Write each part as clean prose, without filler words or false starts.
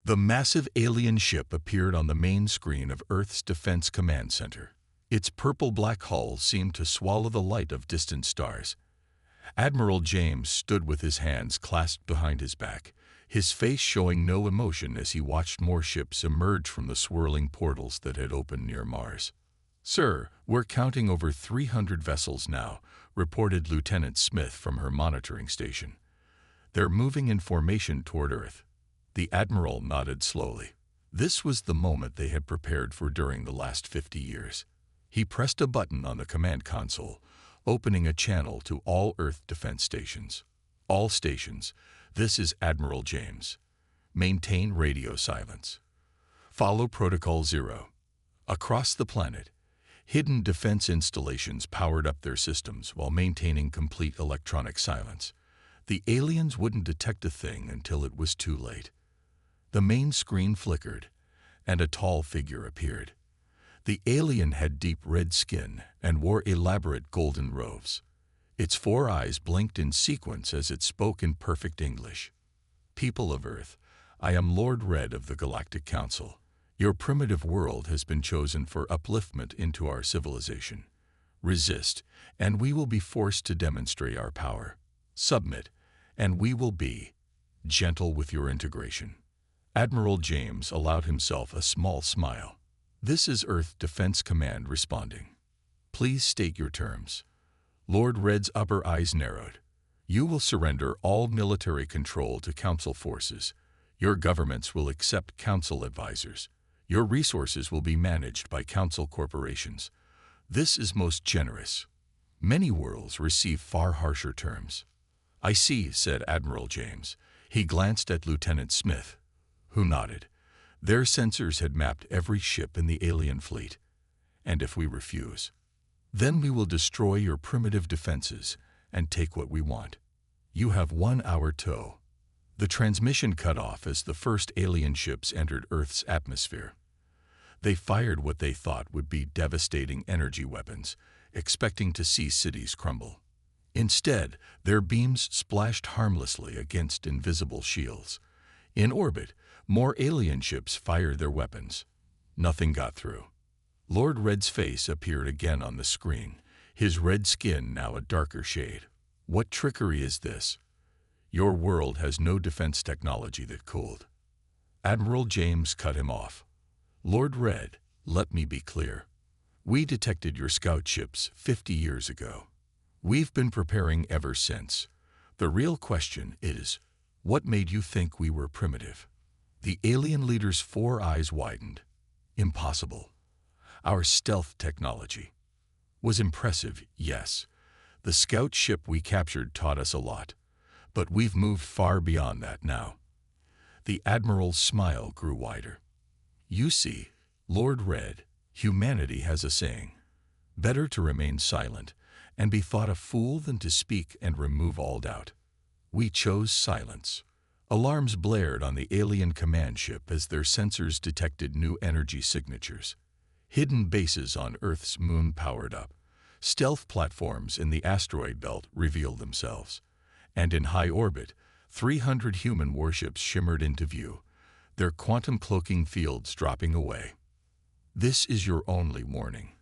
The massive alien ship appeared on the main screen of Earth's Defense Command Center. Its purple-black hull seemed to swallow the light of distant stars. Admiral James stood with his hands clasped behind his back, his face showing no emotion as he watched more ships emerge from the swirling portals that had opened near Mars. "Sir, we're counting over 300 vessels now," reported Lieutenant Smith from her monitoring station. "They're moving in formation toward Earth." The Admiral nodded slowly. This was the moment they had prepared for during the last 50 years. He pressed a button on the command console, opening a channel to all Earth defense stations. "All stations, this is Admiral James. Maintain radio silence. Follow Protocol 0. Across the planet, hidden defense installations powered up their systems while maintaining complete electronic silence. The aliens wouldn't detect a thing until it was too late." The main screen flickered, and a tall figure appeared. The alien had deep red skin and wore elaborate golden robes. Its 4 eyes blinked in sequence as it spoke in perfect English. "People of Earth, I am Lord Red of the Galactic Council. Your primitive world has been chosen for upliftment into our civilization. Resist, and we will be forced to demonstrate our power. Submit, and we will be gentle with your integration." Admiral James allowed himself a small smile. "This is Earth Defense Command responding. Please state your terms." Lord Red's upper eyes narrowed. "You will surrender all military control to Council forces. Your governments will accept Council advisors. Your resources will be managed by Council corporations. This is most generous. Many worlds receive far harsher terms." "I see," said Admiral James. He glanced at Lieutenant Smith, who nodded. Their sensors had mapped every ship in the alien fleet. "And if we refuse, then we will destroy your primitive defenses and take what we want. You have 1 hour tow." The transmission cut off as the first alien ships entered Earth's atmosphere. They fired what they thought would be devastating energy weapons, expecting to see cities crumble. Instead, their beams splashed harmlessly against invisible shields. In orbit, more alien ships fired their weapons. Nothing got through. Lord Red's face appeared again on the screen, his red skin now a darker shade. "What trickery is this? Your world has no defense technology that cooled." Admiral James cut him off. "Lord Red, let me be clear. We detected your scout ships 50 years ago. We've been preparing ever since. The real question is, what made you think we were primitive?" The alien leader's 4 eyes widened. "Impossible. Our stealth technology was impressive, yes. The scout ship we captured taught us a lot. But we've moved far beyond that now." The Admiral's smile grew wider. "You see, Lord Red, humanity has a saying. Better to remain silent and be thought a fool than to speak and remove all doubt. We chose silence." Alarms blared on the alien command ship as their sensors detected new energy signatures. Hidden bases on Earth's moon powered up. Stealth platforms in the asteroid belt revealed themselves. And in high orbit, 300 human warships shimmered into view, their quantum cloaking fields dropping away. "This is your only warning,"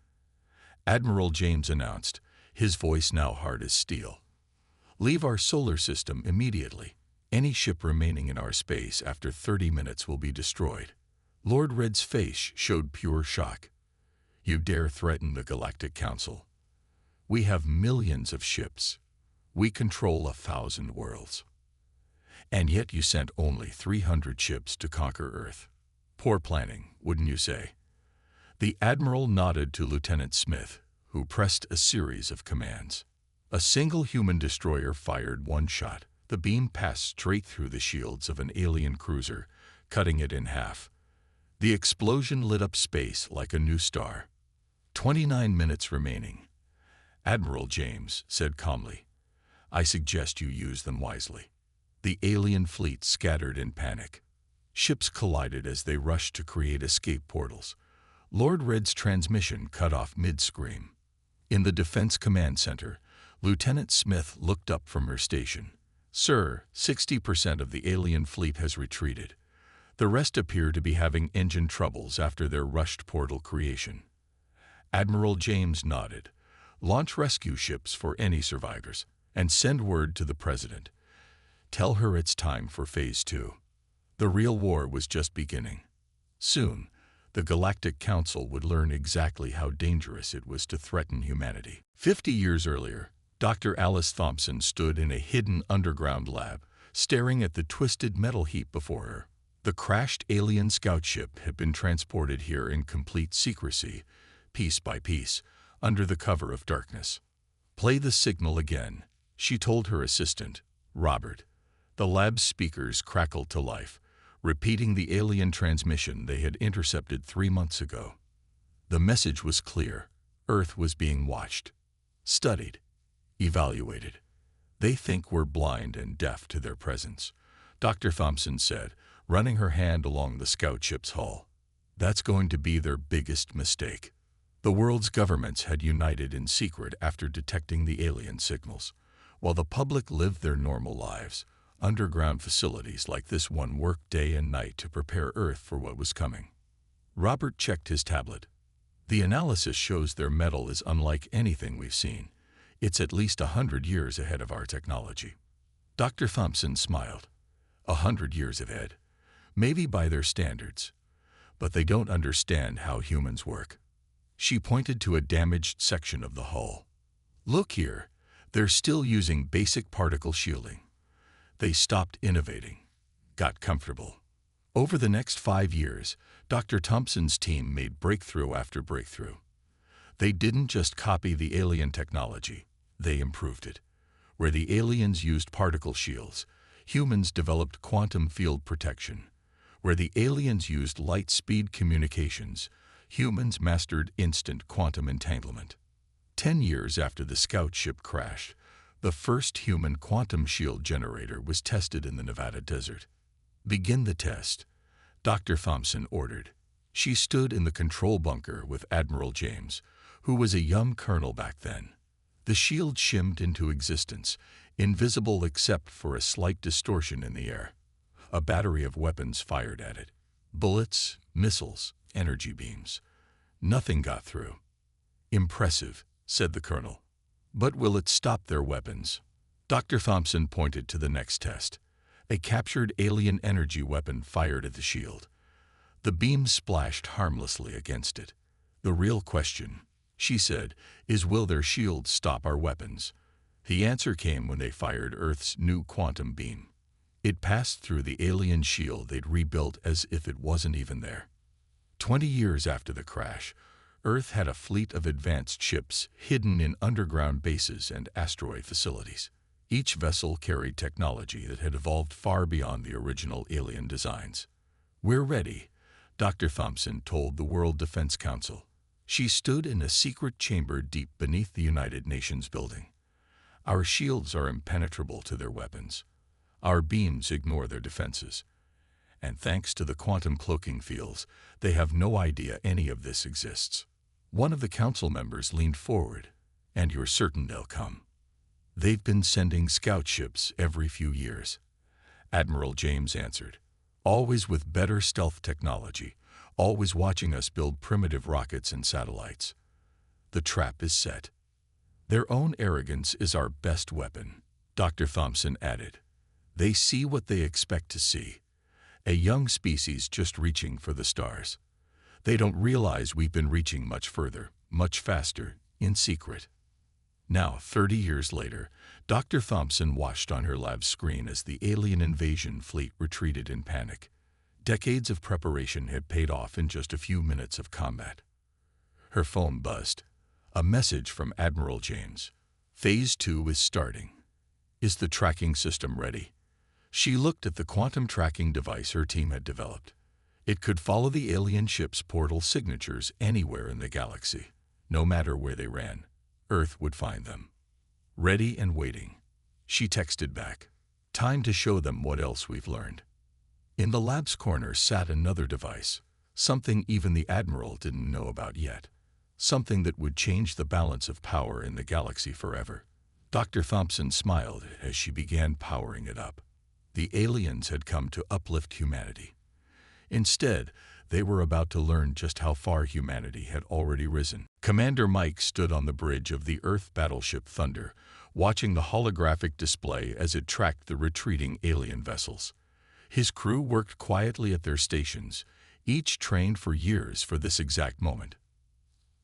Admiral James announced, his voice now hard as steel. "Leave our solar system immediately. Any ship remaining in our space after 30 minutes will be destroyed." Lord Red's face showed pure shock. "You dare threaten the Galactic Council? We have millions of ships. We control 1,000 worlds. And yet you sent only 300 ships to conquer Earth. Poor planning, wouldn't you say?" The Admiral nodded to Lieutenant Smith, who pressed a series of commands. A single human destroyer fired 1 shot. The beam passed straight through the shields of an alien cruiser, cutting it in half. The explosion lit up space like a new star. 29 minutes remaining. Admiral James said calmly, "I suggest you use them wisely." The alien fleet scattered in panic. Ships collided as they rushed to create escape portals. Lord Red's transmission cut off mid-scream. In the Defense Command Center, Lieutenant Smith looked up from her station. "Sir, 60% of the alien fleet has retreated. The rest appear to be having engine troubles after their rushed portal creation. Admiral James nodded. Launch rescue ships for any survivors, and send word to the President. Tell her it's time for Phase 2. The real war was just beginning. Soon, the Galactic Council would learn exactly how dangerous it was to threaten humanity. 50 years earlier, Dr. Alice Thompson stood in a hidden underground lab, staring at the twisted metal heap before her. The crashed alien scout ship had been transported here in complete secrecy, piece by piece, under the cover of darkness. Play the signal again, she told her assistant, Robert. The lab's speakers crackled to life, repeating the alien transmission they had intercepted 3 months ago. The message was clear. Earth was being watched, studied, evaluated. They think we're blind and deaf to their presence, Dr. Thompson said, running her hand along the scout ship's hull. That's going to be their biggest mistake. The world's governments had united in secret after detecting the alien signals. While the public lived their normal lives, underground facilities like this one worked day and night to prepare Earth for what was coming. Robert checked his tablet. The analysis shows their metal is unlike anything we've seen. It's at least 100 years ahead of our technology. Dr. Thompson smiled. 100 years ahead. Maybe by their standards. But they don't understand how humans work. She pointed to a damaged section of the hull. Look here, they're still using basic particle shielding. They stopped innovating, got comfortable. Over the next 5 years, Dr. Thompson's team made breakthrough after breakthrough. They didn't just copy the alien technology, they improved it. Where the aliens used particle shields, humans developed quantum field protection. Where the aliens used light-speed communications, humans mastered instant quantum entanglement. 10 years after the scout ship crashed, the first human quantum shield generator was tested in the Nevada desert. Begin the test, Dr. Thompson ordered. She stood in the control bunker with Admiral James, who was a young colonel back then. The shield shimmed into existence, invisible except for a slight distortion in the air. A battery of weapons fired at it. Bullets, missiles, energy beams. Nothing got through. Impressive, said the colonel. But will it stop their weapons? Dr. Thompson pointed to the next test. A captured alien energy weapon fired at the shield. The beam splashed harmlessly against it. The real question, she said, is will their shields stop our weapons? The answer came when they fired Earth's new quantum beam. It passed through the alien shield they'd rebuilt as if it wasn't even there. 20 years after the crash, Earth had a fleet of advanced ships hidden in underground bases and asteroid facilities. Each vessel carried technology that had evolved far beyond the original alien designs. We're ready, Dr. Thompson told the World Defense Council. She stood in a secret chamber deep beneath the United Nations building. Our shields are impenetrable to their weapons. Our beams ignore their defenses. And thanks to the quantum cloaking fields, they have no idea any of this exists. One of the council members leaned forward. And you're certain they'll come. They've been sending scout ships every few years. Admiral James answered. Always with better stealth technology, always watching us build primitive rockets and satellites. The trap is set. Their own arrogance is our best weapon, Dr. Thompson added. They see what they expect to see. A young species just reaching for the stars. They don't realize we've been reaching much further, much faster, in secret. Now, 30 years later, Dr. Thompson watched on her lab screen as the alien invasion fleet retreated in panic. Decades of preparation had paid off in just a few minutes of combat. Her phone buzzed. A message from Admiral James. Phase 2 is starting. Is the tracking system ready? She looked at the quantum tracking device her team had developed. It could follow the alien ship's portal signatures anywhere in the galaxy. No matter where they ran, Earth would find them. Ready and waiting. She texted back. Time to show them what else we've learned. In the lab's corner sat another device, something even the Admiral didn't know about yet. Something that would change the balance of power in the galaxy forever. Dr. Thompson smiled as she began powering it up. The aliens had come to uplift humanity. Instead, they were about to learn just how far humanity had already risen. Commander Mike stood on the bridge of the Earth battleship Thunder, watching the holographic display as it tracked the retreating alien vessels. His crew worked quietly at their stations, each trained for years for this exact moment.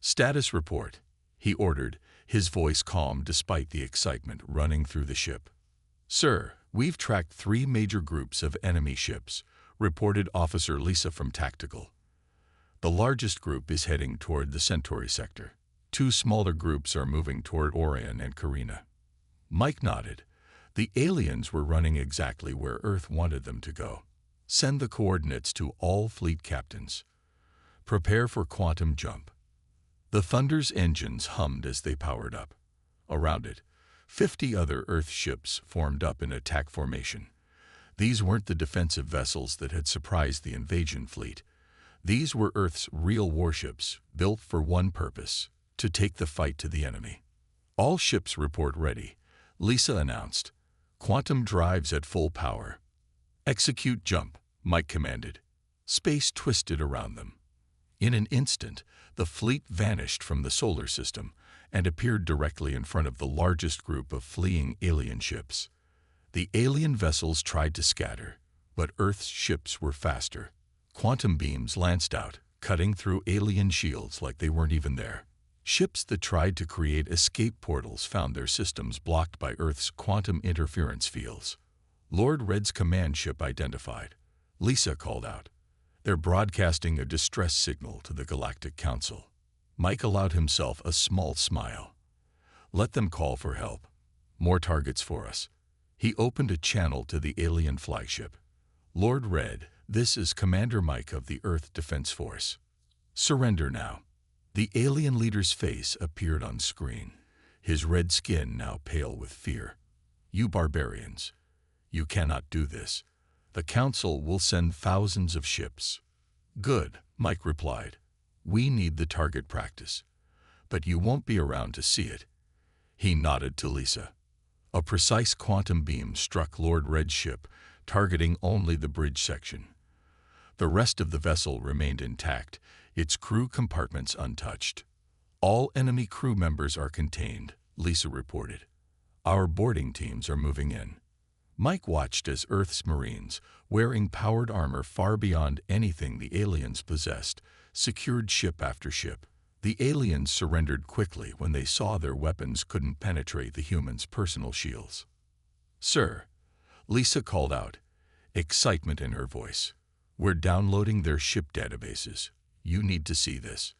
"Status report," he ordered, his voice calm despite the excitement running through the ship. "Sir, we've tracked 3 major groups of enemy ships," reported Officer Lisa from Tactical. "The largest group is heading toward the Centauri sector. 2 smaller groups are moving toward Orion and Carina." Mike nodded. The aliens were running exactly where Earth wanted them to go. "Send the coordinates to all fleet captains. Prepare for quantum jump." The Thunder's engines hummed as they powered up. Around it, 50 other Earth ships formed up in attack formation. These weren't the defensive vessels that had surprised the invasion fleet. These were Earth's real warships, built for one purpose: to take the fight to the enemy. "All ships report ready," Lisa announced. "Quantum drives at full power." "Execute jump," Mike commanded. Space twisted around them. In an instant, the fleet vanished from the solar system and appeared directly in front of the largest group of fleeing alien ships. The alien vessels tried to scatter, but Earth's ships were faster. Quantum beams lanced out, cutting through alien shields like they weren't even there. Ships that tried to create escape portals found their systems blocked by Earth's quantum interference fields. "Lord Red's command ship identified," Lisa called out. "They're broadcasting a distress signal to the Galactic Council." Mike allowed himself a small smile. "Let them call for help. More targets for us." He opened a channel to the alien flagship. "Lord Red, this is Commander Mike of the Earth Defense Force. Surrender now." The alien leader's face appeared on screen, his red skin now pale with fear. "You barbarians, you cannot do this. The Council will send thousands of ships." "Good," Mike replied. "We need the target practice. But you won't be around to see it." He nodded to Lisa. A precise quantum beam struck Lord Red's ship, targeting only the bridge section. The rest of the vessel remained intact, its crew compartments untouched. "All enemy crew members are contained," Lisa reported. "Our boarding teams are moving in." Mike watched as Earth's Marines, wearing powered armor far beyond anything the aliens possessed, secured ship after ship. The aliens surrendered quickly when they saw their weapons couldn't penetrate the humans' personal shields. "Sir," Lisa called out, excitement in her voice, "we're downloading their ship databases. You need to see this."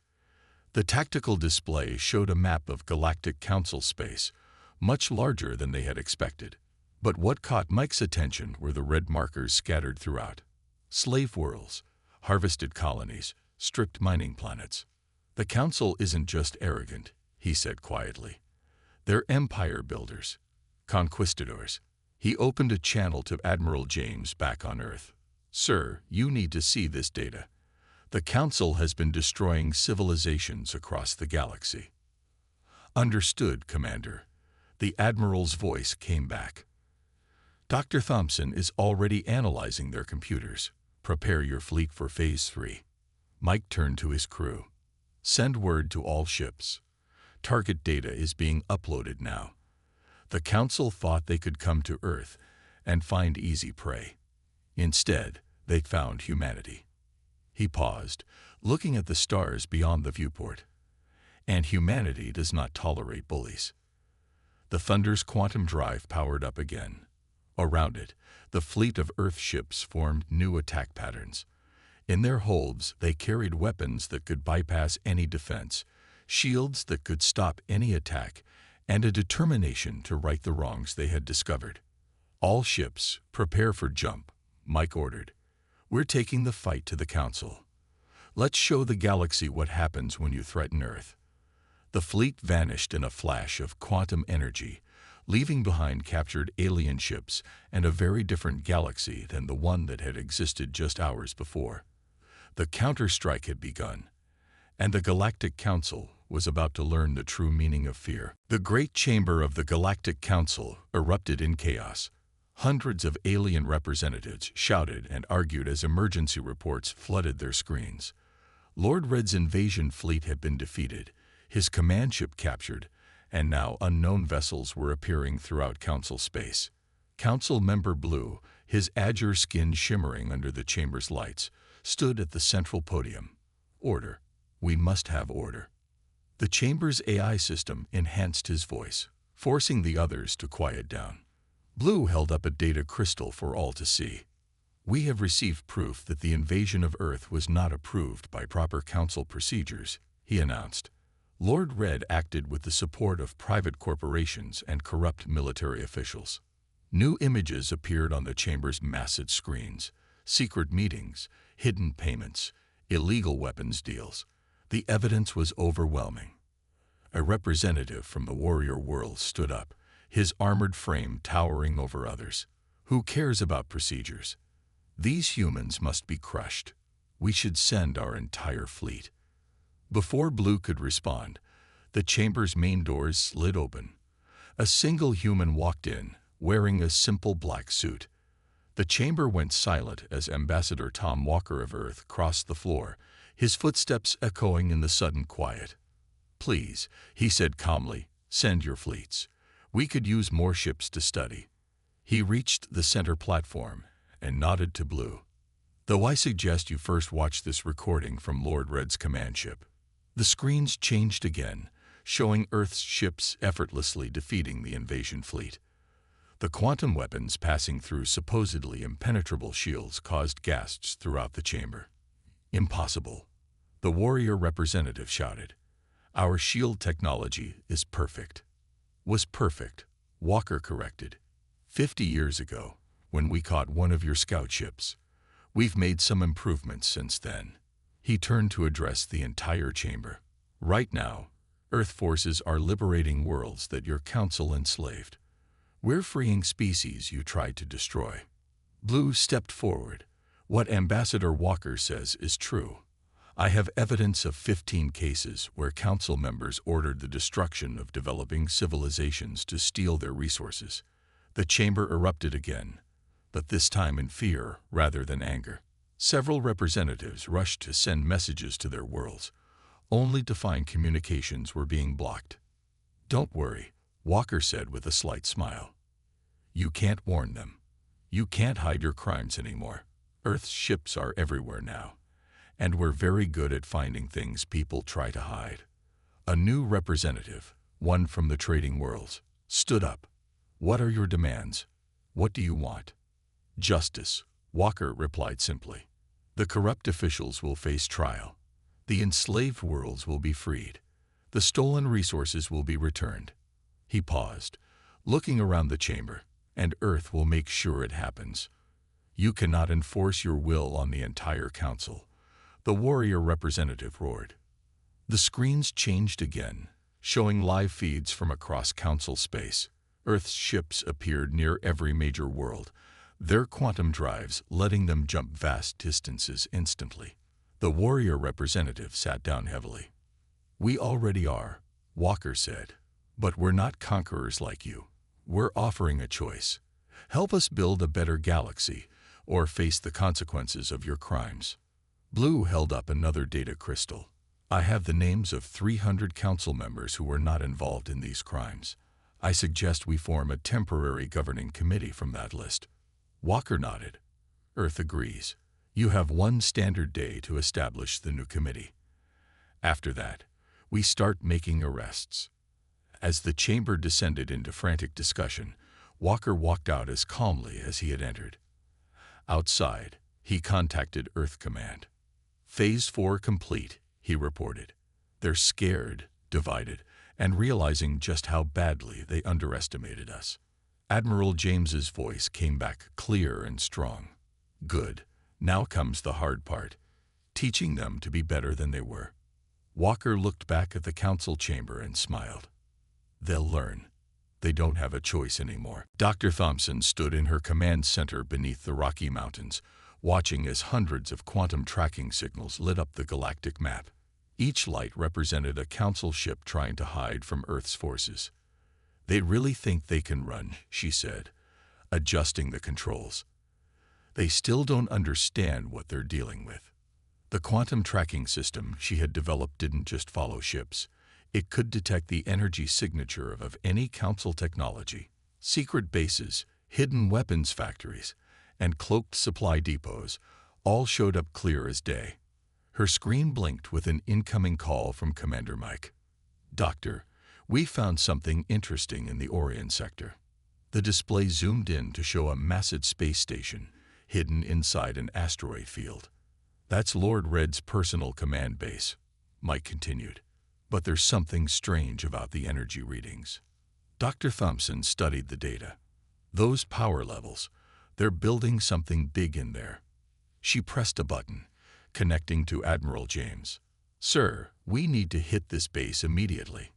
The tactical display showed a map of Galactic Council space, much larger than they had expected. But what caught Mike's attention were the red markers scattered throughout. Slave worlds, harvested colonies, stripped mining planets. "The Council isn't just arrogant," he said quietly. "They're empire builders, conquistadors." He opened a channel to Admiral James back on Earth. "Sir, you need to see this data. The Council has been destroying civilizations across the galaxy." "Understood, Commander." The Admiral's voice came back. "Dr. Thompson is already analyzing their computers. Prepare your fleet for Phase 3. Mike turned to his crew. "Send word to all ships. Target data is being uploaded now." The Council thought they could come to Earth and find easy prey. Instead, they found humanity. He paused, looking at the stars beyond the viewport. "And humanity does not tolerate bullies." The Thunder's quantum drive powered up again. Around it, the fleet of Earth ships formed new attack patterns. In their holds, they carried weapons that could bypass any defense, shields that could stop any attack, and a determination to right the wrongs they had discovered. "All ships, prepare for jump," Mike ordered. "We're taking the fight to the Council. Let's show the galaxy what happens when you threaten Earth." The fleet vanished in a flash of quantum energy, leaving behind captured alien ships and a very different galaxy than the one that had existed just hours before. The counter-strike had begun, and the Galactic Council was about to learn the true meaning of fear. The great chamber of the Galactic Council erupted in chaos. Hundreds of alien representatives shouted and argued as emergency reports flooded their screens. Lord Red's invasion fleet had been defeated, his command ship captured, and now unknown vessels were appearing throughout Council space. Council Member Blue, his azure skin shimmering under the chamber's lights, stood at the central podium. Order. We must have order. The chamber's AI system enhanced his voice, forcing the others to quiet down. Blue held up a data crystal for all to see. We have received proof that the invasion of Earth was not approved by proper Council procedures, he announced. Lord Red acted with the support of private corporations and corrupt military officials. New images appeared on the chamber's massive screens: secret meetings, hidden payments, illegal weapons deals. The evidence was overwhelming. A representative from the warrior world stood up, his armored frame towering over others. Who cares about procedures? These humans must be crushed. We should send our entire fleet. Before Blue could respond, the chamber's main doors slid open. A single human walked in, wearing a simple black suit. The chamber went silent as Ambassador Tom Walker of Earth crossed the floor, his footsteps echoing in the sudden quiet. "Please," he said calmly, "send your fleets. We could use more ships to study." He reached the center platform and nodded to Blue. "Though I suggest you first watch this recording from Lord Red's command ship." The screens changed again, showing Earth's ships effortlessly defeating the invasion fleet. The quantum weapons passing through supposedly impenetrable shields caused gasps throughout the chamber. "Impossible," the warrior representative shouted. "Our shield technology is perfect." "Was perfect," Walker corrected. 50 years ago, when we caught one of your scout ships. We've made some improvements since then." He turned to address the entire chamber. "Right now, Earth forces are liberating worlds that your council enslaved. We're freeing species you tried to destroy." Blue stepped forward. "What Ambassador Walker says is true. I have evidence of 15 cases where council members ordered the destruction of developing civilizations to steal their resources." The chamber erupted again, but this time in fear rather than anger. Several representatives rushed to send messages to their worlds, only to find communications were being blocked. "Don't worry," Walker said with a slight smile. "You can't warn them. You can't hide your crimes anymore. Earth's ships are everywhere now, and we're very good at finding things people try to hide." A new representative, one from the trading worlds, stood up. "What are your demands? What do you want?" "Justice," Walker replied simply. "The corrupt officials will face trial. The enslaved worlds will be freed. The stolen resources will be returned." He paused, looking around the chamber, "and Earth will make sure it happens. You cannot enforce your will on the entire council," the warrior representative roared. The screens changed again, showing live feeds from across council space. Earth's ships appeared near every major world, their quantum drives letting them jump vast distances instantly. The warrior representative sat down heavily. "We already are," Walker said, "but we're not conquerors like you. We're offering a choice. Help us build a better galaxy, or face the consequences of your crimes." Blue held up another data crystal. "I have the names of 300 council members who were not involved in these crimes. I suggest we form a temporary governing committee from that list." Walker nodded. "Earth agrees. You have one standard day to establish the new committee. After that, we start making arrests." As the chamber descended into frantic discussion, Walker walked out as calmly as he had entered. Outside, he contacted Earth Command. "Phase 4 complete," he reported. "They're scared, divided, and realizing just how badly they underestimated us." Admiral James's voice came back clear and strong. "Good. Now comes the hard part, teaching them to be better than they were." Walker looked back at the council chamber and smiled. "They'll learn. They don't have a choice anymore." Dr. Thompson stood in her command center beneath the Rocky Mountains, watching as hundreds of quantum tracking signals lit up the galactic map. Each light represented a council ship trying to hide from Earth's forces. "They really think they can run," she said. adjusting the controls. They still don't understand what they're dealing with. The quantum tracking system she had developed didn't just follow ships. It could detect the energy signature of any Council technology. Secret bases, hidden weapons factories, and cloaked supply depots all showed up clear as day. Her screen blinked with an incoming call from Commander Mike. "Doctor, we found something interesting in the Orion sector." The display zoomed in to show a massive space station hidden inside an asteroid field. "That's Lord Red's personal command base," Mike continued. "But there's something strange about the energy readings." Dr. Thompson studied the data. "Those power levels, they're building something big in there." She pressed a button, connecting to Admiral James. "Sir, we need to hit this base immediately."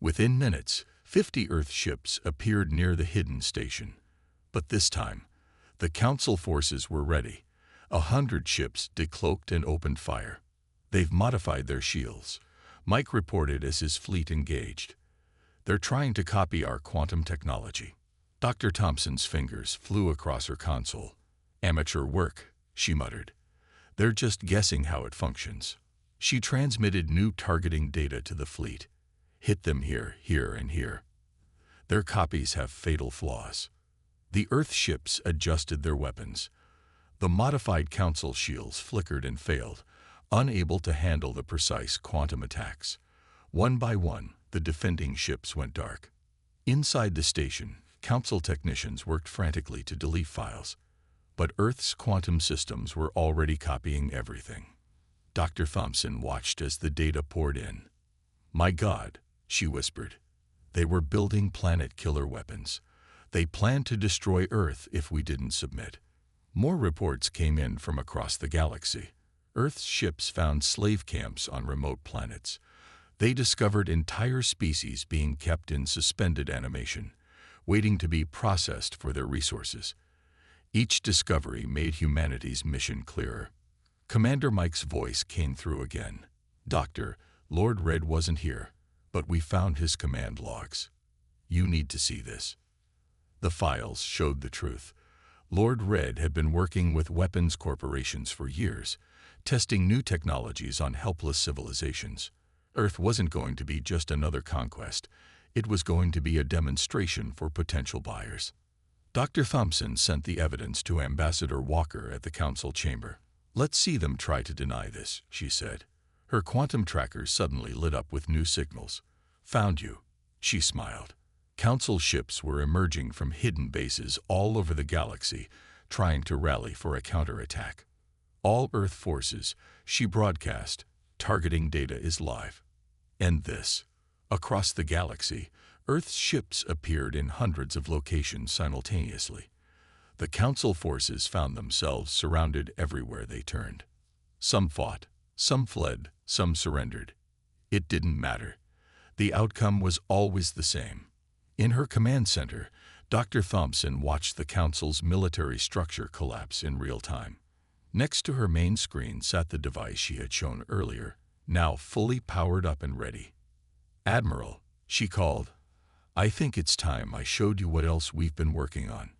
Within minutes, 50 Earth ships appeared near the hidden station. But this time, the Council forces were ready. 100 ships decloaked and opened fire. "They've modified their shields," Mike reported as his fleet engaged. "They're trying to copy our quantum technology." Dr. Thompson's fingers flew across her console. "Amateur work," she muttered. "They're just guessing how it functions." She transmitted new targeting data to the fleet. "Hit them here, here, and here. Their copies have fatal flaws." The Earth ships adjusted their weapons. The modified Council shields flickered and failed, unable to handle the precise quantum attacks. One by one, the defending ships went dark. Inside the station, Council technicians worked frantically to delete files. But Earth's quantum systems were already copying everything. Dr. Thompson watched as the data poured in. "My God," she whispered. "They were building planet-killer weapons. They planned to destroy Earth if we didn't submit." More reports came in from across the galaxy. Earth's ships found slave camps on remote planets. They discovered entire species being kept in suspended animation, waiting to be processed for their resources. Each discovery made humanity's mission clearer. Commander Mike's voice came through again. "Doctor, Lord Red wasn't here, but we found his command logs. You need to see this." The files showed the truth. Lord Red had been working with weapons corporations for years, testing new technologies on helpless civilizations. Earth wasn't going to be just another conquest. It was going to be a demonstration for potential buyers. Dr. Thompson sent the evidence to Ambassador Walker at the Council chamber. "Let's see them try to deny this," she said. Her quantum tracker suddenly lit up with new signals. "Found you," she smiled. Council ships were emerging from hidden bases all over the galaxy, trying to rally for a counterattack. "All Earth forces," she broadcast, "targeting data is live." And this. Across the galaxy, Earth's ships appeared in hundreds of locations simultaneously. The Council forces found themselves surrounded everywhere they turned. Some fought, some fled, some surrendered. It didn't matter. The outcome was always the same. In her command center, Dr. Thompson watched the Council's military structure collapse in real time. Next to her main screen sat the device she had shown earlier, now fully powered up and ready. "Admiral," she called, "I think it's time I showed you what else we've been working on.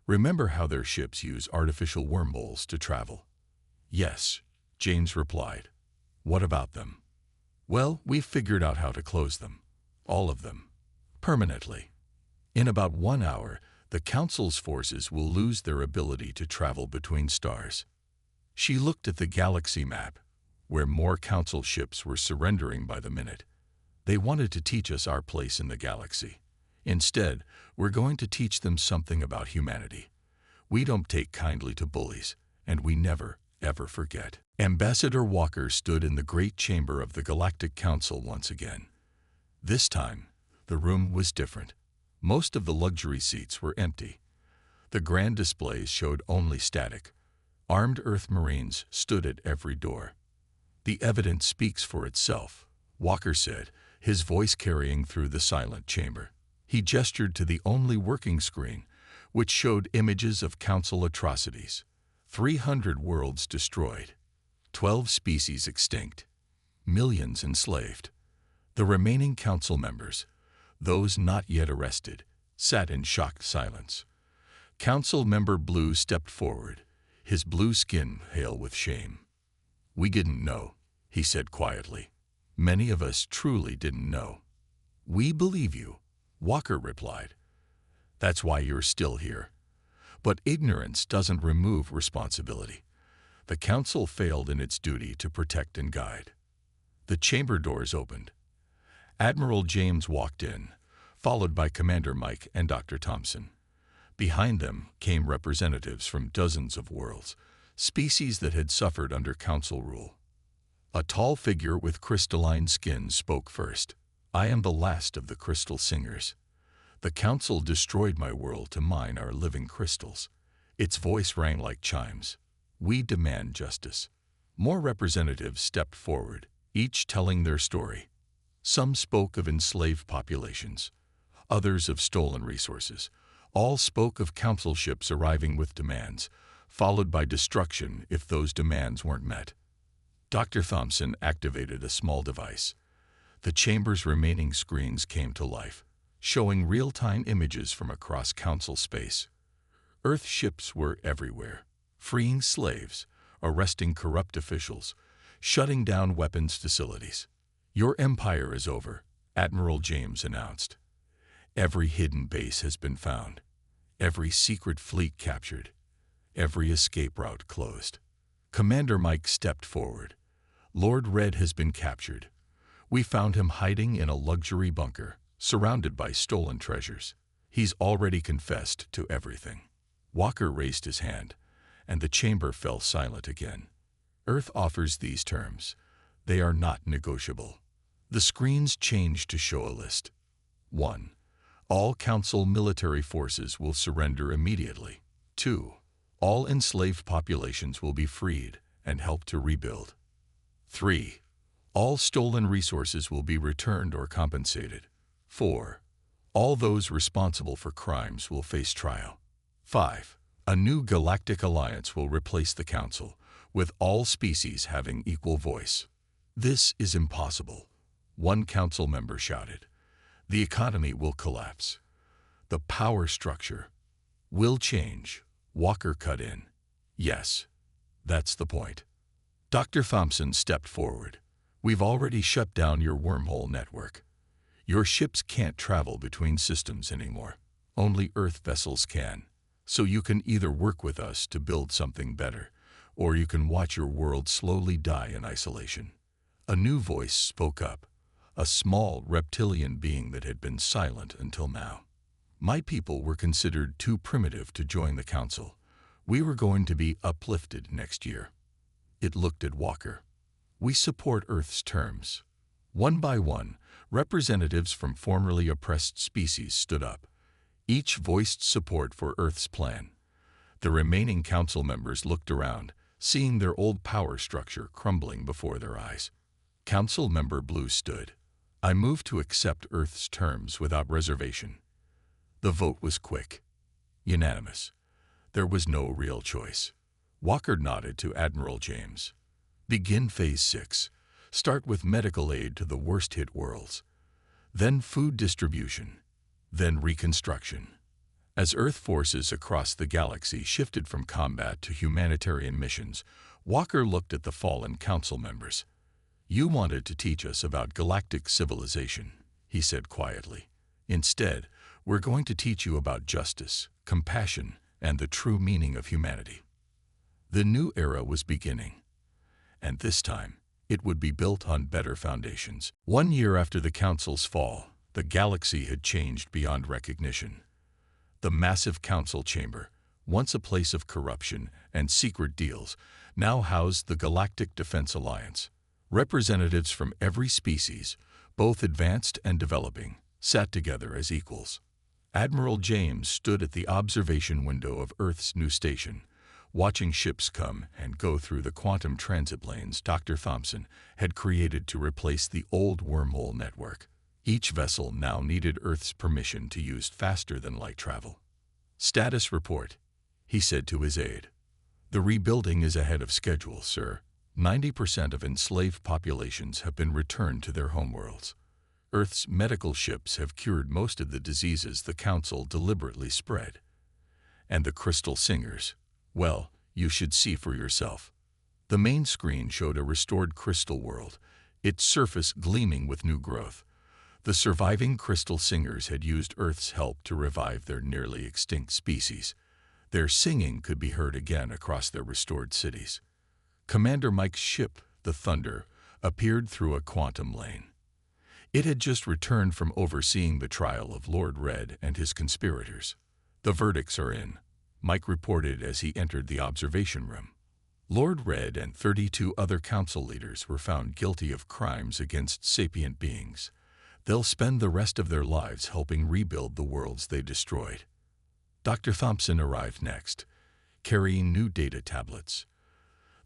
Remember how their ships use artificial wormholes to travel?" "Yes," James replied. "What about them?" "Well, we've figured out how to close them. All of them. Permanently. In about 1 hour, the Council's forces will lose their ability to travel between stars." She looked at the galaxy map, where more Council ships were surrendering by the minute. "They wanted to teach us our place in the galaxy. Instead, we're going to teach them something about humanity. We don't take kindly to bullies, and we never, ever forget." Ambassador Walker stood in the great chamber of the Galactic Council once again. This time, the room was different. Most of the luxury seats were empty. The grand displays showed only static. Armed Earth Marines stood at every door. "The evidence speaks for itself," Walker said, his voice carrying through the silent chamber. He gestured to the only working screen, which showed images of Council atrocities. 300 worlds destroyed, 12 species extinct, millions enslaved. The remaining Council members, those not yet arrested, sat in shocked silence. Council Member Blue stepped forward, his blue skin pale with shame. "We didn't know," he said quietly. "Many of us truly didn't know." "We believe you," Walker replied. "That's why you're still here. But ignorance doesn't remove responsibility. The Council failed in its duty to protect and guide." The chamber doors opened. Admiral James walked in, followed by Commander Mike and Dr. Thompson. Behind them came representatives from dozens of worlds, species that had suffered under Council rule. A tall figure with crystalline skin spoke first. "I am the last of the Crystal Singers. The Council destroyed my world to mine our living crystals." Its voice rang like chimes. "We demand justice." More representatives stepped forward, each telling their story. Some spoke of enslaved populations, others of stolen resources. All spoke of Council ships arriving with demands, followed by destruction if those demands weren't met. Dr. Thompson activated a small device. The chamber's remaining screens came to life, showing real-time images from across Council space. Earth ships were everywhere, freeing slaves, arresting corrupt officials, shutting down weapons facilities. "Your empire is over," Admiral James announced. "Every hidden base has been found, every secret fleet captured, every escape route closed." Commander Mike stepped forward. "Lord Red has been captured. We found him hiding in a luxury bunker, surrounded by stolen treasures. He's already confessed to everything." Walker raised his hand, and the chamber fell silent again. "Earth offers these terms. They are not negotiable." The screens changed to show a list. 1. All Council military forces will surrender immediately. 2. All enslaved populations will be freed and help to rebuild. 3. All stolen resources will be returned or compensated. 4. All those responsible for crimes will face trial. 5. A new galactic alliance will replace the Council, with all species having equal voice. "This is impossible," one Council member shouted. "The economy will collapse. The power structure will change." Walker cut in. "Yes, that's the point." Dr. Thompson stepped forward. "We've already shut down your wormhole network. Your ships can't travel between systems anymore. Only Earth vessels can. So you can either work with us to build something better, or you can watch your world slowly die in isolation." A new voice spoke up, a small reptilian being that had been silent until now. "My people were considered too primitive to join the Council. We were going to be uplifted next year." It looked at Walker. "We support Earth's terms." One by one, representatives from formerly oppressed species stood up. Each voiced support for Earth's plan. The remaining Council members looked around, seeing their old power structure crumbling before their eyes. Council Member Blue stood. "I move to accept Earth's terms without reservation." The vote was quick, unanimous. There was no real choice. Walker nodded to Admiral James. "Begin Phase 6. Start with medical aid to the worst-hit worlds. Then food distribution. Then reconstruction." As Earth forces across the galaxy shifted from combat to humanitarian missions, Walker looked at the fallen Council members. "You wanted to teach us about galactic civilization," he said quietly. "Instead, we're going to teach you about justice, compassion, and the true meaning of humanity." The new era was beginning, and this time, it would be built on better foundations. 1 year after the Council's fall, the galaxy had changed beyond recognition. The massive Council chamber, once a place of corruption and secret deals, now housed the Galactic Defense Alliance. Representatives from every species, both advanced and developing, sat together as equals. Admiral James stood at the observation window of Earth's new station, watching ships come and go through the quantum transit lanes Dr. Thompson had created to replace the old wormhole network. Each vessel now needed Earth's permission to use faster-than-light travel. "Status report," he said to his aide. "The rebuilding is ahead of schedule, sir. 90% of enslaved populations have been returned to their homeworlds. Earth's medical ships have cured most of the diseases the Council deliberately spread. And the crystal singers, well, you should see for yourself. The main screen showed a restored crystal world, its surface gleaming with new growth. The surviving crystal singers had used Earth's help to revive their nearly extinct species. Their singing could be heard again across their restored cities. Commander Mike's ship, the Thunder, appeared through a quantum lane. It had just returned from overseeing the trial of Lord Red and his conspirators. The verdicts are in, Mike reported as he entered the observation room. Lord Red and 32 other council leaders were found guilty of crimes against sapient beings. They'll spend the rest of their lives helping rebuild the worlds they destroyed. Dr. Thompson arrived next, carrying new data tablets.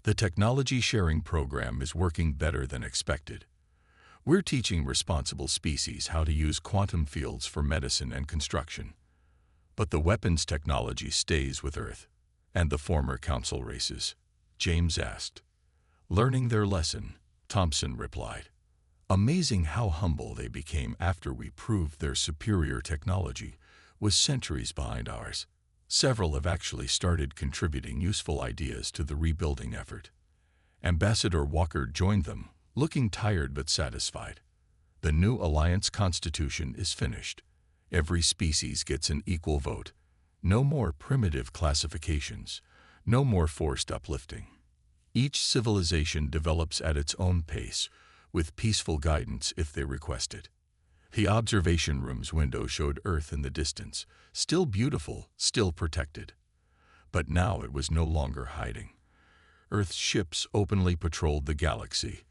The technology sharing program is working better than expected. We're teaching responsible species how to use quantum fields for medicine and construction. But the weapons technology stays with Earth. And the former council races? James asked. Learning their lesson, Thompson replied. Amazing how humble they became after we proved their superior technology was centuries behind ours. Several have actually started contributing useful ideas to the rebuilding effort. Ambassador Walker joined them, looking tired but satisfied. The new Alliance Constitution is finished. Every species gets an equal vote. No more primitive classifications. No more forced uplifting. Each civilization develops at its own pace, with peaceful guidance if they request it. The observation room's window showed Earth in the distance, still beautiful, still protected. But now it was no longer hiding. Earth's ships openly patrolled the galaxy,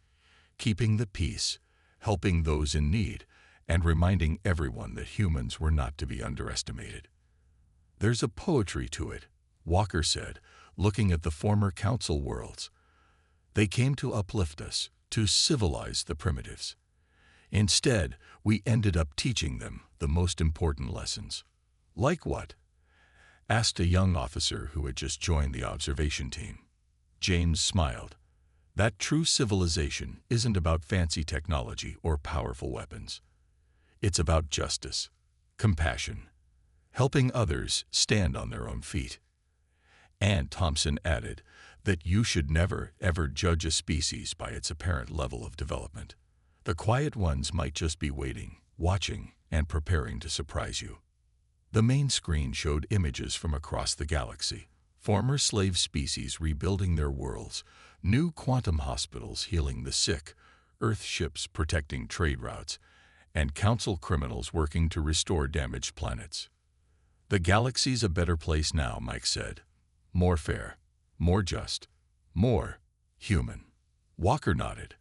keeping the peace, helping those in need, and reminding everyone that humans were not to be underestimated. There's a poetry to it, Walker said, looking at the former council worlds. They came to uplift us, to civilize the primitives. Instead, we ended up teaching them the most important lessons. Like what? Asked a young officer who had just joined the observation team. James smiled. That true civilization isn't about fancy technology or powerful weapons. It's about justice, compassion, helping others stand on their own feet. And Thompson added that you should never, ever judge a species by its apparent level of development. The quiet ones might just be waiting, watching, and preparing to surprise you. The main screen showed images from across the galaxy. Former slave species rebuilding their worlds, new quantum hospitals healing the sick, Earth ships protecting trade routes, and council criminals working to restore damaged planets. The galaxy's a better place now, Mike said. More fair, more just, more human. Walker nodded.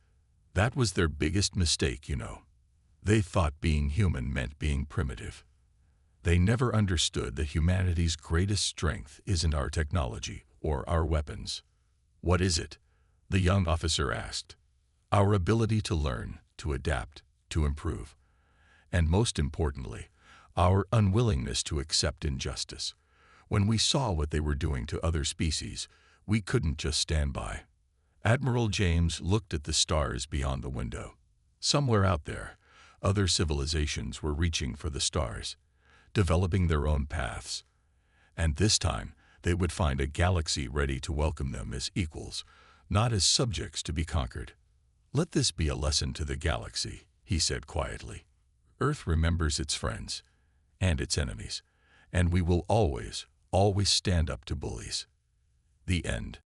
That was their biggest mistake, you know. They thought being human meant being primitive. They never understood that humanity's greatest strength isn't our technology or our weapons. What is it? The young officer asked. Our ability to learn, to adapt, to improve. And most importantly, our unwillingness to accept injustice. When we saw what they were doing to other species, we couldn't just stand by. Admiral James looked at the stars beyond the window. Somewhere out there, other civilizations were reaching for the stars, developing their own paths. And this time, they would find a galaxy ready to welcome them as equals, not as subjects to be conquered. Let this be a lesson to the galaxy, he said quietly. Earth remembers its friends and its enemies, and we will always stand up to bullies. The end.